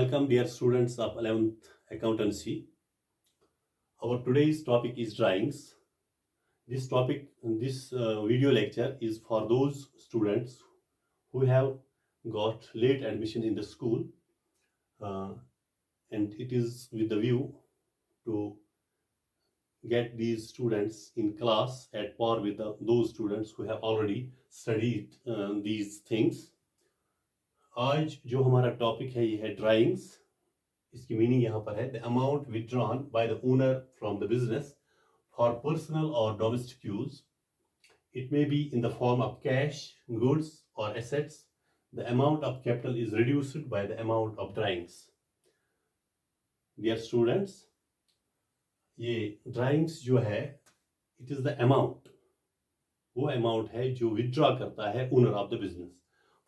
Welcome, dear students of 11th Accountancy. Our today's topic is drawings. This video lecture is for those students who have got late admission in the school, and it is with the view to get these students in class at par with those students who have already studied these things. आज जो हमारा topic है ये है drawings. इसकी meaning यहाँ पर है the amount withdrawn by the owner from the business for personal और domestic use. It may be in the form of cash, goods or assets. The amount of capital is reduced by the amount of drawings. Dear students, ये drawings जो है it is the amount, वो amount है जो withdraw करता है owner of the business.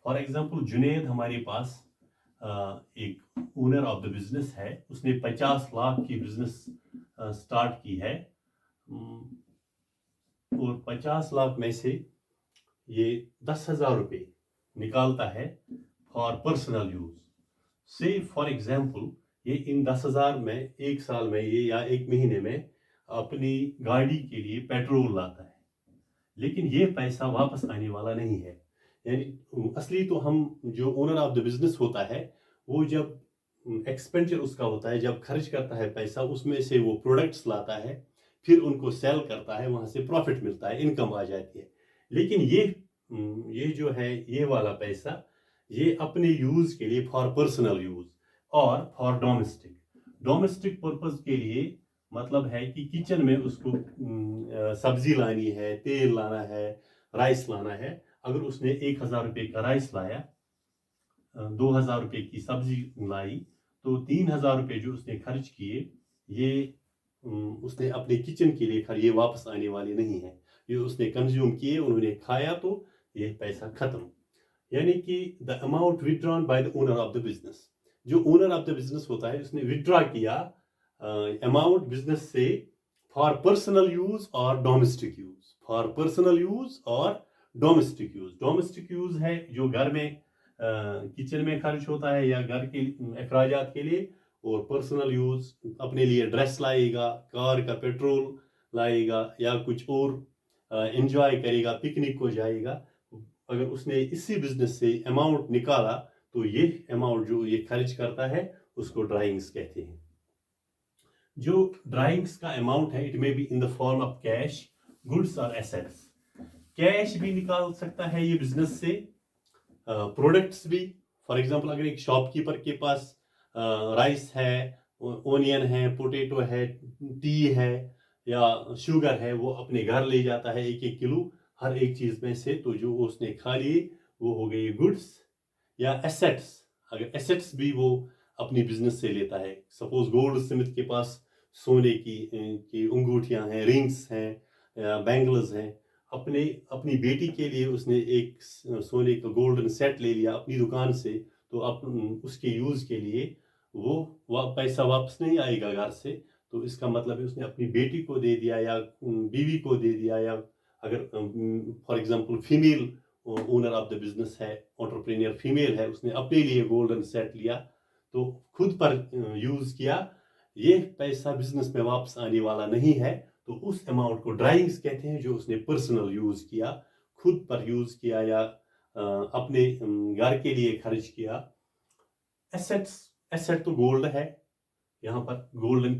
For example Junaid हमारे पास एक ओनर ऑफ द बिजनेस है, उसने 50 लाख की बिजनेस स्टार्ट की है और 50 लाख में से ये 10,000 रुपये निकालता है फॉर पर्सनल यूज. से फॉर एग्जाम्पल ये इन 10,000 में एक साल में ये या एक महीने में अपनी गाड़ी के लिए पेट्रोल लाता है, लेकिन ये पैसा वापस आने वाला नहीं है. यानी असली तो हम जो ओनर ऑफ द बिजनेस होता है वो जब एक्सपेंडिचर उसका होता है, जब खर्च करता है पैसा, उसमें से वो प्रोडक्ट्स लाता है, फिर उनको सेल करता है, वहाँ से प्रॉफिट मिलता है, इनकम आ जाती है. लेकिन ये जो है ये वाला पैसा ये अपने यूज़ के लिए फॉर पर्सनल यूज़ और फॉर डोमेस्टिक पर्पज़ के लिए मतलब है कि किचन में उसको सब्जी लानी है, तेल लाना है, राइस लाना है. अगर उसने 1,000 रुपये का राइस लाया, 2,000 रुपये की सब्जी लाई, तो 3,000 रुपये जो उसने खर्च किए ये उसने अपने किचन के लिए ये वापस आने वाले नहीं है. ये उसने कंज्यूम किए, उन्होंने खाया, तो ये पैसा खत्म. यानी कि the amount withdrawn by the owner of the business, जो ओनर ऑफ द बिजनेस होता है उसने विथड्रॉ किया अमाउंट बिजनेस से फॉर पर्सनल यूज और domestic use. For personal use और डोमेस्टिक यूज. डोमेस्टिक यूज है जो घर में किचन में खर्च होता है या घर के अखराजात के लिए, और पर्सनल यूज अपने लिए ड्रेस लाएगा, कार का पेट्रोल लाएगा या कुछ और एंजॉय करेगा, पिकनिक को जाएगा. अगर उसने इसी बिजनेस से अमाउंट निकाला तो ये अमाउंट जो ये खर्च करता है उसको ड्राइंग्स कहते हैं. जो ड्राइंग्स का अमाउंट है it may be in the form of cash, goods और एसेट्स. कैश भी निकाल सकता है ये बिजनेस से, प्रोडक्ट्स भी. फॉर एग्जांपल अगर एक शॉपकीपर के पास राइस है, ओनियन है, पोटैटो है, टी है या शुगर है, वो अपने घर ले जाता है 1-1 किलो हर एक चीज़ में से, तो जो उसने खा लिए वो हो गई गुड्स. या एसेट्स, अगर एसेट्स भी वो अपनी बिजनेस से लेता है. सपोज गोल्ड स्मिथ के पास सोने की अंगूठियाँ हैं, रिंग्स हैं, बैंगल्स हैं. अपनी बेटी के लिए उसने एक सोने का गोल्डन सेट ले लिया अपनी दुकान से, तो उसके यूज़ के लिए वो पैसा वापस नहीं आएगा घर से. तो इसका मतलब है उसने अपनी बेटी को दे दिया या बीवी को दे दिया. या अगर for example female owner of the business है, एंटरप्रेन्योर फीमेल है, उसने अपने लिए गोल्डन सेट लिया तो खुद पर यूज़ किया, ये पैसा बिजनेस में वापस आने वाला नहीं है. तो उस अमाउंट को ड्राइंग्स कहते हैं जो उसने पर्सनल यूज़ किया, खुद पर यूज़ किया या अपने घर के लिए खर्च किया. एसेट तो गोल्ड है, यहाँ पर गोल्ड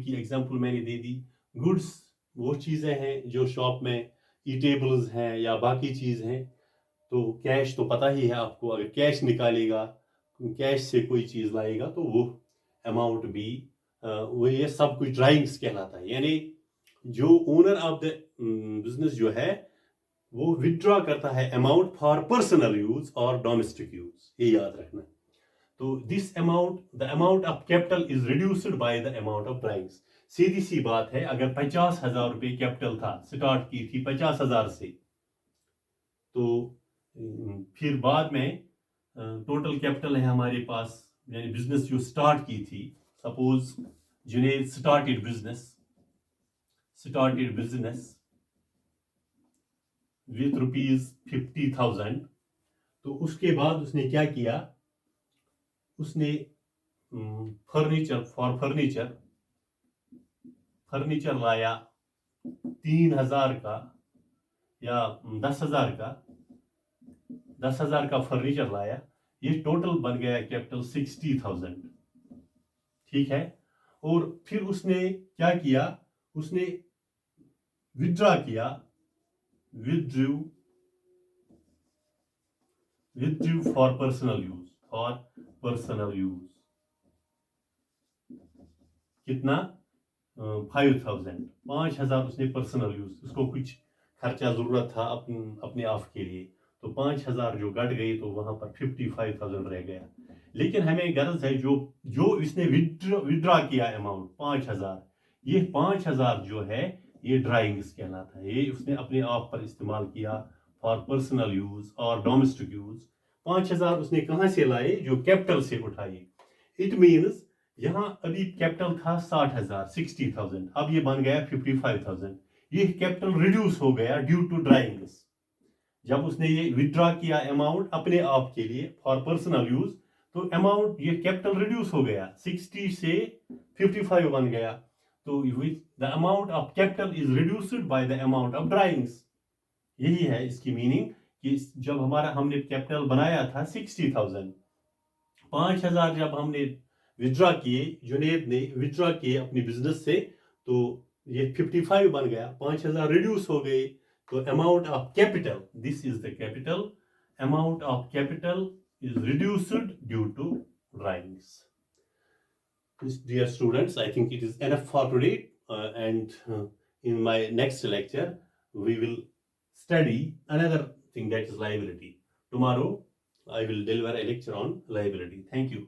की एग्जांपल मैंने दे दी. गुड्स वो चीज़ें हैं जो शॉप में ईटेबल्स हैं या बाकी चीज़ हैं. तो कैश तो पता ही है आपको, अगर कैश निकालेगा, कैश से कोई चीज़ लाएगा तो वो अमाउंट भी वो ये सब कुछ ड्राइंग्स कहलाता है. यानी जो ओनर ऑफ द बिजनेस जो है वो विथड्रॉ करता है अमाउंट फॉर पर्सनल यूज और डोमेस्टिक यूज, ये याद रखना. तो this amount, the amount of capital is reduced by the amount of drawings. सीधी सी बात है, अगर 50,000 रुपये कैपिटल था, स्टार्ट की थी 50,000 से, तो फिर बाद में टोटल कैपिटल है हमारे पास, यानी बिजनेस जो स्टार्ट की थी, suppose Junaid started business with ₹50,000. तो उसके बाद उसने क्या किया, उसने फर्नीचर लाया 3,000 का या 10,000 का फर्नीचर लाया, ये टोटल बन गया कैपिटल 60,000, ठीक है। और फिर उसने क्या किया, उसने विथड्रॉ किया, withdrew for personal use, कितना 5,000 उसने पर्सनल यूज, उसको कुछ खर्चा जरूरत था अपने आप के लिए, तो 5,000 जो घट गई तो वहां पर 55,000 रह गया। लेकिन हमें गरज है जो इसने विड्रॉ किया अमाउंट 5,000, ये 5,000 जो है ये ड्राइंग्स कहलाता है, ये उसने अपने आप पर इस्तेमाल किया फॉर पर्सनल यूज और डोमेस्टिक यूज। 5,000 उसने कहां से लाए, जो कैपिटल से उठाए। इट मीन्स यहाँ अभी कैपिटल था 60,000, अब ये बन गया 55,000, ये कैपिटल रिड्यूस हो गया ड्यू टू ड्राइंग्स। जब उसने ये विड्रॉ किया अमाउंट अपने आप के लिए फॉर पर्सनल यूज, तो अमाउंट ये कैपिटल रिड्यूस हो गया, 60 से 55 बन गया, तो the amount of capital is reduced by the amount of drawings. यही है इसकी मीनिंग कि जब हमने कैपिटल बनाया था 60,000, 5,000 जब हमने विड्रॉ किए, जुनेद ने विड्रॉ किए अपनी बिजनेस से, तो ये 55 बन गया, 5,000 रिड्यूस हो गए, तो amount of capital, this is the capital, amount of capital is reduced due to drawings. Dear students, I think it is enough for today, and in my next lecture we will study another thing, that is liability. Tomorrow I will deliver a lecture on liability. Thank you.